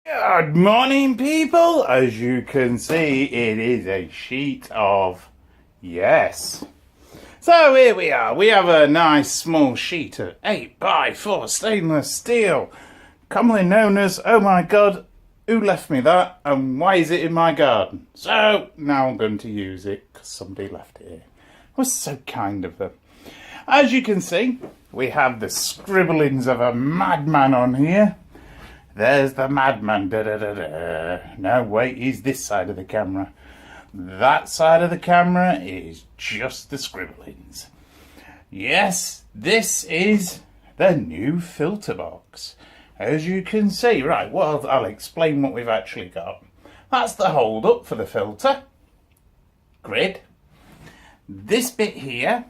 Good morning, people. As you can see, it is a sheet of yes. So here we are. We have a nice small sheet of 8x4 stainless steel, commonly known as, oh my god, who left me that and why is it in my garden? So now I'm going to use it because somebody left it here. It was so kind of them. As you can see, we have the scribblings of a madman on here. There's the madman. Da, da, da, da. No, wait, he's this side of the camera. That side of the camera is just the scribblings. Yes, this is the new filter box. As you can see, right, well, I'll explain what we've actually got. That's the hold up for the filter grid. This bit here,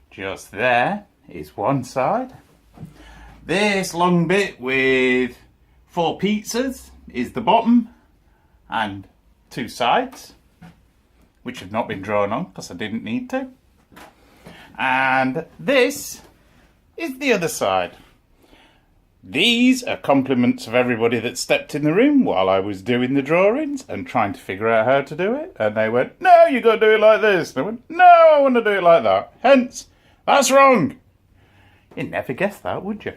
just there, is one side. This long bit with 4 pizzas is the bottom and 2 sides, which have not been drawn on because I didn't need to. And this is the other side. These are compliments of everybody that stepped in the room while I was doing the drawings and trying to figure out how to do it. And they went, no, you got to do it like this. And I went, no, I want to do it like that. Hence, that's wrong. You'd never guess that, would you?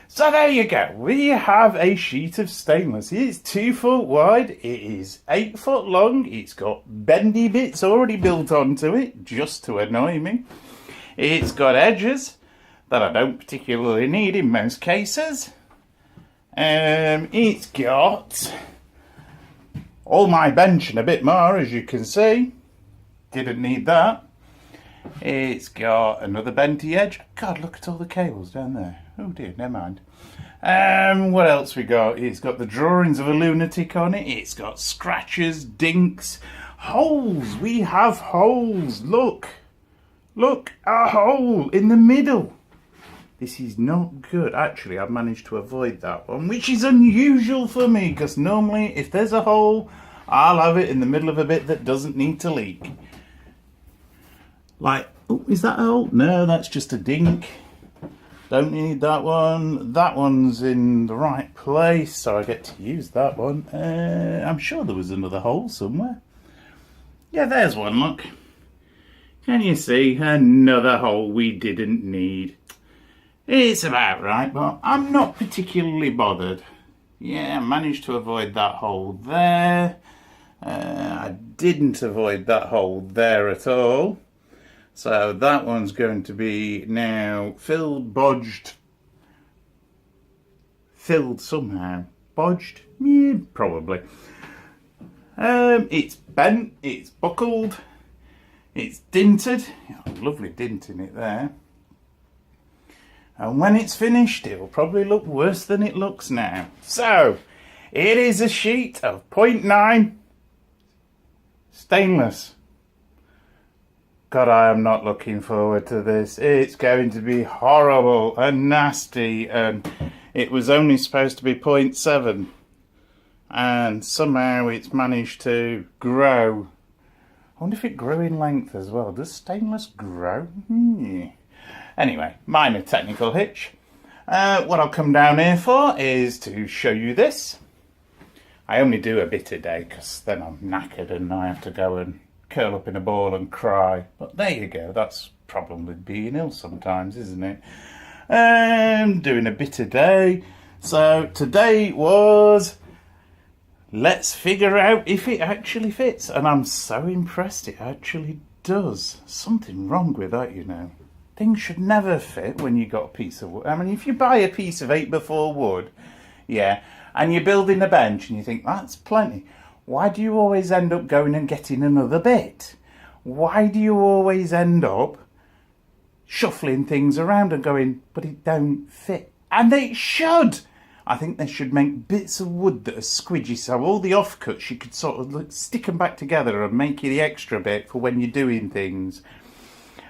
So there you go. We have a sheet of stainless. It is 2 foot wide. It is 8 foot long. It's got bendy bits already built onto it, just to annoy me. It's got edges that I don't particularly need in most cases. It's got all my bench and a bit more, as you can see. Didn't need that. It's got another bendy edge. God, look at all the cables down there. Oh dear, never mind. What else we got? It's got the drawings of a lunatic on it. It's got scratches, dinks, holes. We have holes. Look. Look, a hole in the middle. This is not good. Actually, I've managed to avoid that one, which is unusual for me, because normally if there's a hole, I'll have it in the middle of a bit that doesn't need to leak. Like, oh, is that a hole? No, that's just a dink. Don't need that one. That one's in the right place, so I get to use that one. I'm sure there was another hole somewhere. Yeah, there's one, look. Can you see? Another hole we didn't need. It's about right, but I'm not particularly bothered. Yeah, I managed to avoid that hole there. I didn't avoid that hole there at all. So that one's going to be now filled, bodged, filled somehow. Bodged? Yeah, probably. It's bent, it's buckled, it's dinted. Oh, lovely dint in it there. And when it's finished, it'll probably look worse than it looks now. So, it is a sheet of 0.9 stainless. God, I am not looking forward to this. It's going to be horrible and nasty, and it was only supposed to be 0.7, and somehow it's managed to grow. I wonder if it grew in length as well. Does stainless grow? Anyway, minor technical hitch. What I'll come down here for is to show you this. I only do a bit a day because then I'm knackered and I have to go and curl up in a ball and cry. But there you go, that's problem with being ill sometimes, isn't it? Doing a bit a day. So today was, let's figure out if it actually fits. And I'm so impressed it actually does. Something wrong with that, you know. Things should never fit when you got a piece of wood. I mean, if you buy a piece of 8x4 wood, yeah, and you're building a bench and you think, that's plenty. Why do you always end up going and getting another bit? Why do you always end up shuffling things around and going, but it don't fit? And they should! I think they should make bits of wood that are squidgy, so all the offcuts you could sort of stick them back together and make you the extra bit for when you're doing things.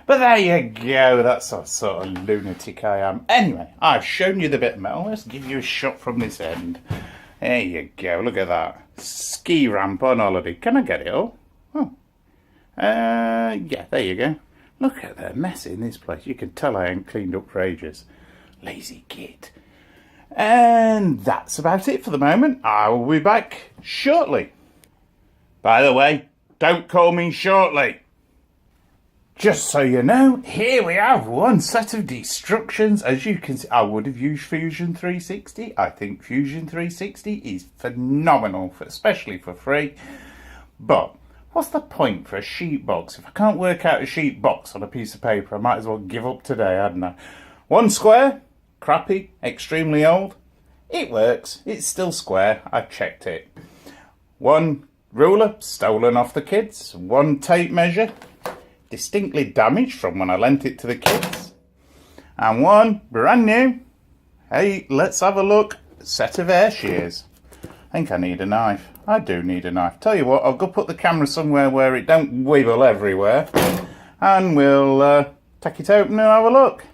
But there you go, that's the sort of lunatic I am. Anyway, I've shown you the bit of metal. Let's give you a shot from this end. There you go, look at that. Ski ramp on holiday. Can I get it all? Oh. Yeah, there you go. Look at the mess in this place. You can tell I ain't cleaned up for ages. Lazy git. And that's about it for the moment. I will be back shortly. By the way, don't call me shortly. Just so you know, here we have one set of destructions. As you can see, I would have used Fusion 360. I think Fusion 360 is phenomenal, especially for free. But what's the point for a sheet box? If I can't work out a sheet box on a piece of paper, I might as well give up today, hadn't I? One square, crappy, extremely old. It works. It's still square. I've checked it. One ruler, stolen off the kids. One tape measure, distinctly damaged from when I lent it to the kids. And one brand new, hey, let's have a look, set of air shears. I think I need a knife. I do need a knife. Tell you what, I'll go put the camera somewhere where it don't wibble everywhere, and we'll take it open and have a look.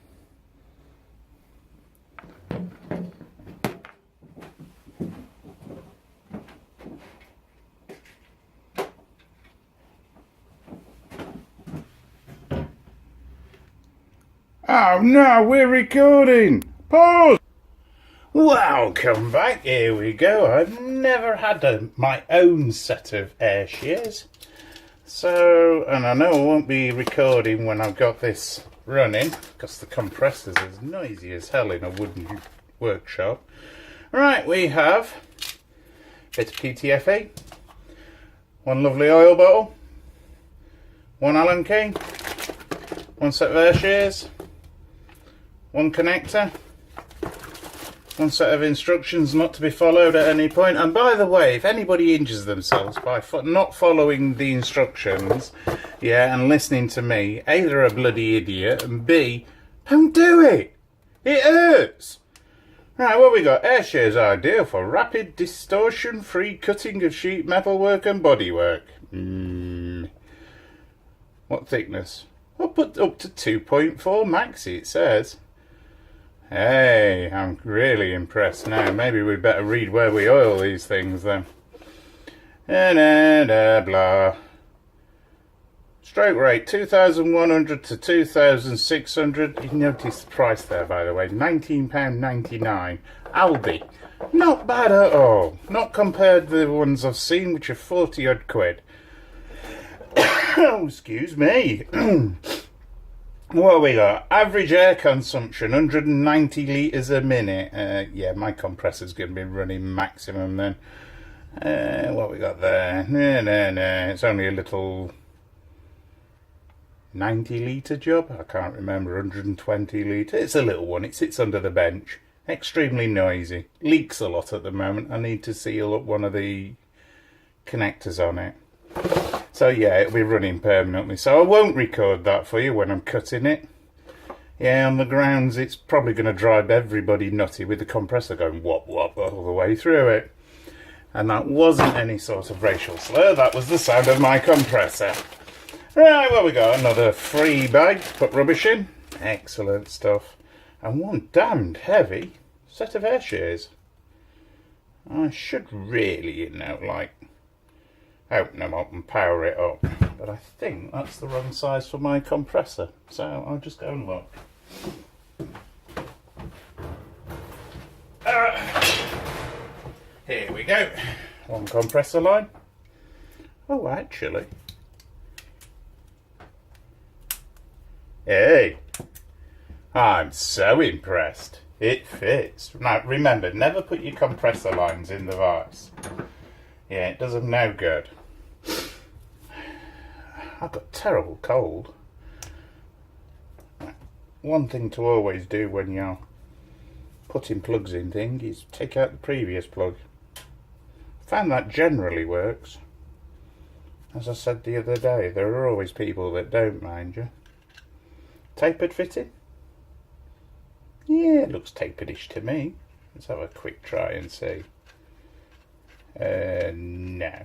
Oh no, we're recording! Pause! Welcome back, here we go. I've never had my own set of air shears. So, and I know I won't be recording when I've got this running, because the compressor's as noisy as hell in a wooden workshop. Right, we have a bit of PTFE, one lovely oil bottle, one Allen key, one set of air shears, one connector, one set of instructions not to be followed at any point. And by the way, if anybody injures themselves by not following the instructions, and listening to me, A, they're a bloody idiot, and B, don't do it. It hurts. Right, what we got? Air shears are ideal for rapid, distortion-free cutting of sheet metal work and bodywork. What thickness? I'll put up to 2.4 maxi, it says. Hey, I'm really impressed now. Maybe we'd better read where we oil these things then. Blah. Stroke rate 2,100 to 2,600. You notice the price there, by the way, £19.99. Aldi. Not bad at all. Not compared to the ones I've seen, which are 40 odd quid. Oh, excuse me. What have we got? Average air consumption, 190 litres a minute. Yeah, my compressor's going to be running maximum then. What have we got there? No. It's only a little 90 litre job. I can't remember, 120 litre. It's a little one. It sits under the bench. Extremely noisy. Leaks a lot at the moment. I need to seal up one of the connectors on it. So yeah, it'll be running permanently. So I won't record that for you when I'm cutting it. Yeah, on the grounds it's probably going to drive everybody nutty with the compressor going whop whop all the way through it. And that wasn't any sort of racial slur, that was the sound of my compressor. Right, well we got another free bag to put rubbish in. Excellent stuff. And one damned heavy set of air shears. I should really, open them up and power it up, but I think that's the wrong size for my compressor, so I'll just go and look. Here we go. One compressor line. Oh, actually, hey, I'm so impressed. It fits. Now remember, never put your compressor lines in the vise. Yeah, it does them no good. I've got a terrible cold. One thing to always do when you're putting plugs in things is take out the previous plug. I found that generally works. As I said the other day, there are always people that don't, mind you. Tapered fitting? Yeah, it looks tapered-ish to me. Let's have a quick try and see. No.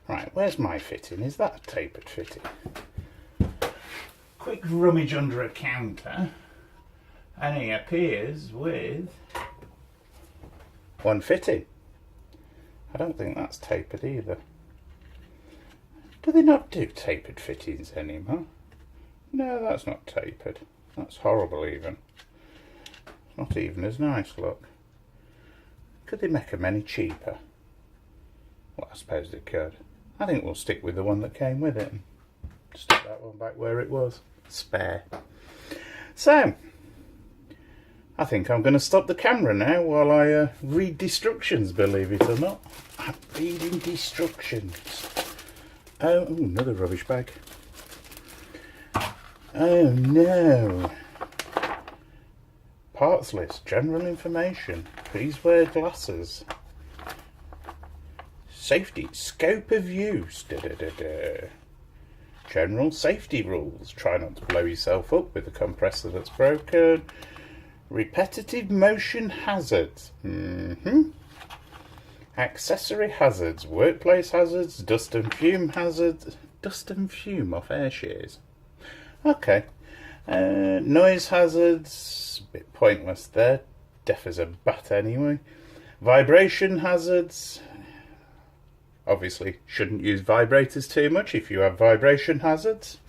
Right, where's my fitting? Is that a tapered fitting? Quick rummage under a counter, and he appears with one fitting. I don't think that's tapered either. Do they not do tapered fittings anymore? No, that's not tapered. That's horrible even. It's not even as nice, look. Could they make them any cheaper? Well, I suppose they could. I think we'll stick with the one that came with it. Stick that one back where it was. Spare. So, I think I'm going to stop the camera now while I read instructions, believe it or not. I'm reading instructions. Oh, another rubbish bag. Oh no. Parts list, general information. Please wear glasses. Safety, scope of use. General safety rules. Try not to blow yourself up with a compressor that's broken. Repetitive motion hazards. Accessory hazards. Workplace hazards. Dust and fume hazards. Dust and fume off air shears. Okay. Noise hazards. A bit pointless there. Deaf as a bat anyway. Vibration hazards. Obviously shouldn't use vibrators too much if you have vibration hazards.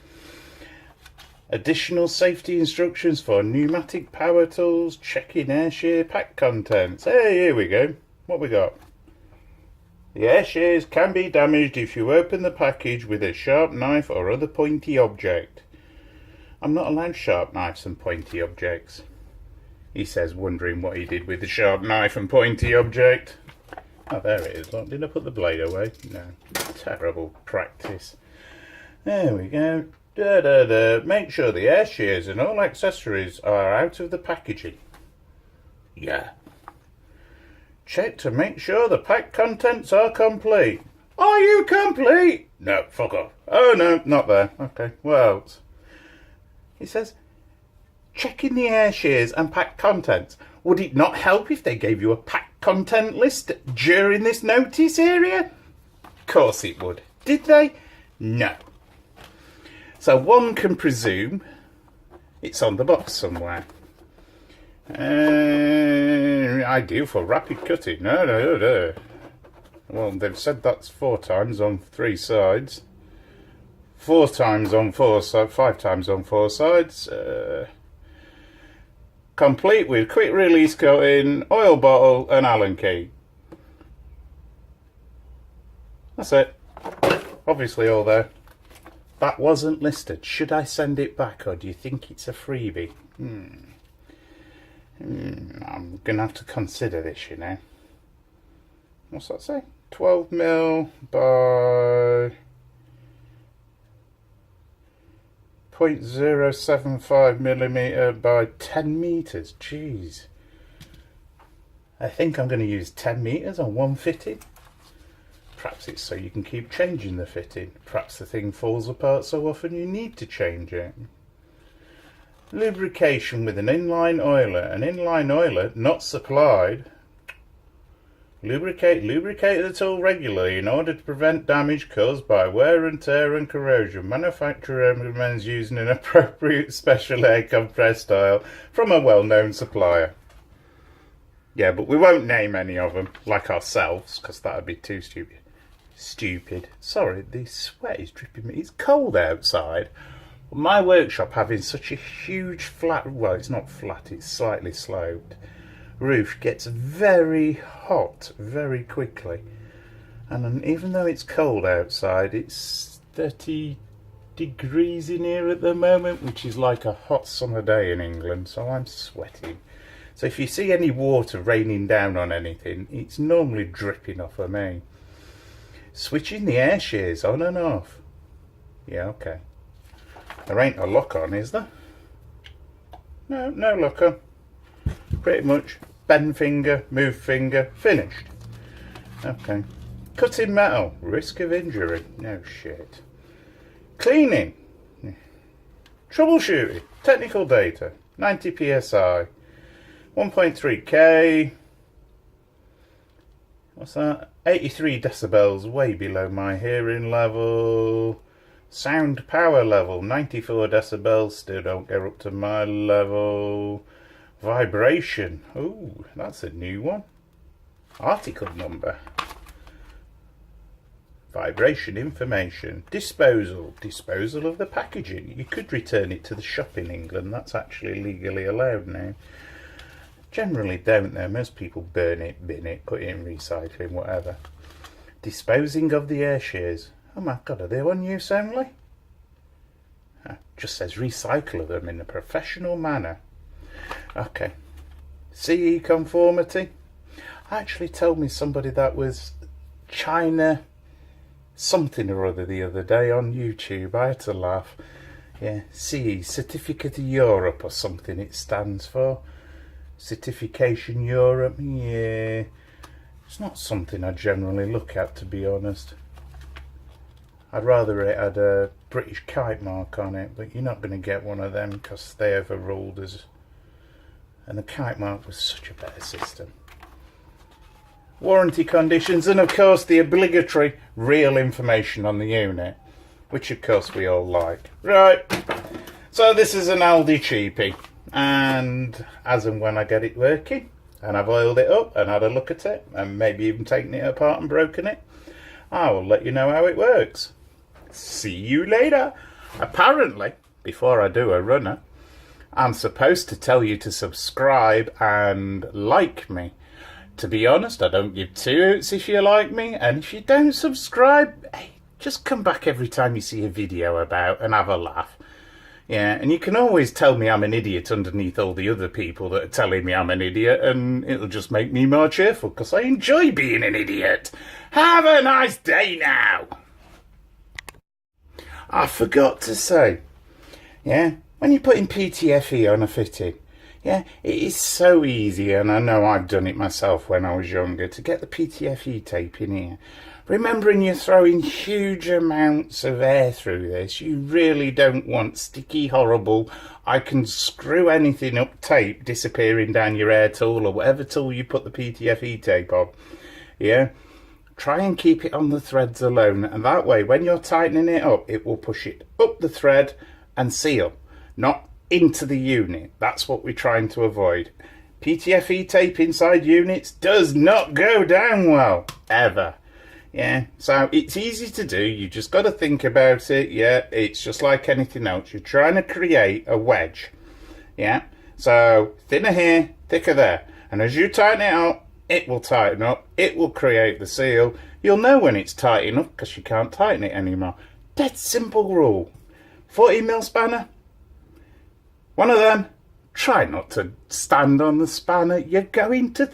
Additional safety instructions for pneumatic power tools. Checking air shear pack contents. Hey, here we go. What we got? The air shears can be damaged if you open the package with a sharp knife or other pointy object. I'm not allowed sharp knives and pointy objects, he says, wondering what he did with the sharp knife and pointy object. Oh, there it is. Look, did I put the blade away? No. Terrible practice. There we go. Make sure the air shears and all accessories are out of the packaging. Yeah. Check to make sure the pack contents are complete. Are you complete? No, fuck off. Oh no, not there. Okay, what else? He says, checking the air shears and pack contents. Would it not help if they gave you a pack content list during this notice area? Of course it would. Did they? No. So one can presume it's on the box somewhere. Ideal for rapid cutting. No. Well, they've said that's 4 times on 3 sides. 4 times on 4 sides. 5 times on 4 sides. Complete with quick release cutting, oil bottle and Allen key. That's it. Obviously all there. That wasn't listed. Should I send it back, or do you think it's a freebie? I'm going to have to consider this, you know. What's that say? 12mm by 0.075mm by 10 meters. Jeez. I think I'm going to use 10 meters on one fitting. Perhaps it's so you can keep changing the fitting. Perhaps the thing falls apart so often you need to change it. Lubrication with an inline oiler. An inline oiler not supplied. Lubricate the tool regularly in order to prevent damage caused by wear and tear and corrosion. Manufacturer recommends using an appropriate special air compressed style from a well-known supplier. Yeah, but we won't name any of them, like ourselves, because that would be too stupid. Sorry, the sweat is dripping me. It's cold outside. My workshop having such a huge flat, well, it's not flat, it's slightly sloped, roof gets very hot very quickly. And even though it's cold outside, it's 30 degrees in here at the moment, which is like a hot summer day in England, so I'm sweating. So if you see any water raining down on anything, it's normally dripping off of me. Switching the air shears on and off. Yeah, okay. There ain't a lock on, is there? No lock on. Pretty much bend finger, move finger, finished. Okay. Cutting metal, risk of injury. No shit. Cleaning. Troubleshooting. Technical data. 90 psi. 1.3k. What's that? 83 decibels, way below my hearing level. Sound power level, 94 decibels, still don't get up to my level. Vibration, ooh, that's a new one. Article number. Vibration information. Disposal of the packaging. You could return it to the shop in England, that's actually legally allowed now. Generally don't though. Most people burn it, bin it, put it in recycling, whatever. Disposing of the air shears. Oh my god, are they one use only? Just says recycle them in a professional manner. Okay. CE conformity. Actually told me somebody that was China something or other the other day on YouTube. I had to laugh. Yeah, CE, Certificate of Europe or something it stands for. Certification Europe. Yeah, it's not something I generally look at, to be honest. I'd rather it had a British kite mark on it, but you're not going to get one of them because they overruled us. And the kite mark was such a better system. Warranty conditions, and of course the obligatory real information on the unit, which of course we all like. Right, so this is an Aldi cheapie, and as and when I get it working, and I've oiled it up and had a look at it, and maybe even taken it apart and broken it, I will let you know how it works. See you later. Apparently, before I do a runner, I'm supposed to tell you to subscribe and like me. To be honest, I don't give two hoots if you like me, and if you don't subscribe, hey, just come back every time you see a video about and have a laugh. Yeah, and you can always tell me I'm an idiot underneath all the other people that are telling me I'm an idiot, and it'll just make me more cheerful because I enjoy being an idiot. Have a nice day now. I forgot to say, yeah, when you're putting PTFE on a fitting, yeah, it is so easy, and I know I've done it myself when I was younger, to get the PTFE tape in here. Remembering you're throwing huge amounts of air through this, you really don't want sticky, horrible, I can screw anything up tape disappearing down your air tool or whatever tool you put the PTFE tape on. Yeah, try and keep it on the threads alone, and that way when you're tightening it up, it will push it up the thread and seal, not into the unit. That's what we're trying to avoid. PTFE tape inside units does not go down well, ever. Yeah, so it's easy to do, you just got to think about it. Yeah, it's just like anything else. You're trying to create a wedge. Yeah, so thinner here, thicker there, and as you tighten it up, it will tighten up, it will create the seal. You'll know when it's tight enough because you can't tighten it anymore. Dead simple rule. 40mm spanner, one of them, try not to stand on the spanner, you're going to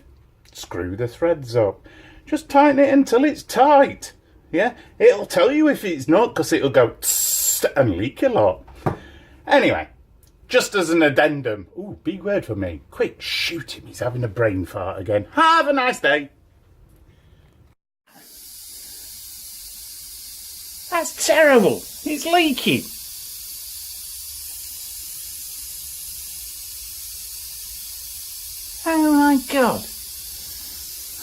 screw the threads up. Just tighten it until it's tight. Yeah, it'll tell you if it's not because it'll go tss and leak a lot. Anyway, just as an addendum. Ooh, big word for me. Quick, shoot him, he's having a brain fart again. Have a nice day. That's terrible. It's leaking. Oh my god.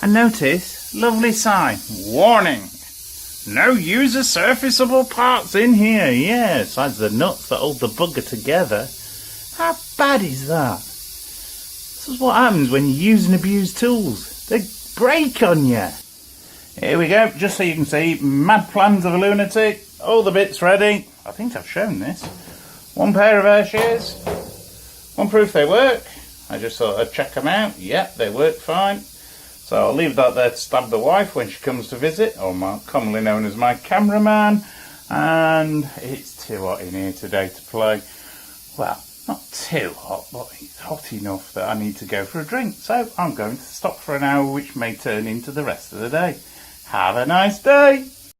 I notice, lovely sign, warning, no user surfaceable parts in here. Yeah, besides the nuts that hold the bugger together. How bad is that? This is what happens when you use and abuse tools. They break on you. Here we go, just so you can see, mad plans of a lunatic, all the bits ready. I think I've shown this. One pair of air shears, one proof they work. I just thought I'd check them out. Yep, they work fine. So I'll leave that there to stab the wife when she comes to visit, or commonly known as my cameraman. And it's too hot in here today to play. Well, not too hot, but it's hot enough that I need to go for a drink. So I'm going to stop for an hour, which may turn into the rest of the day. Have a nice day.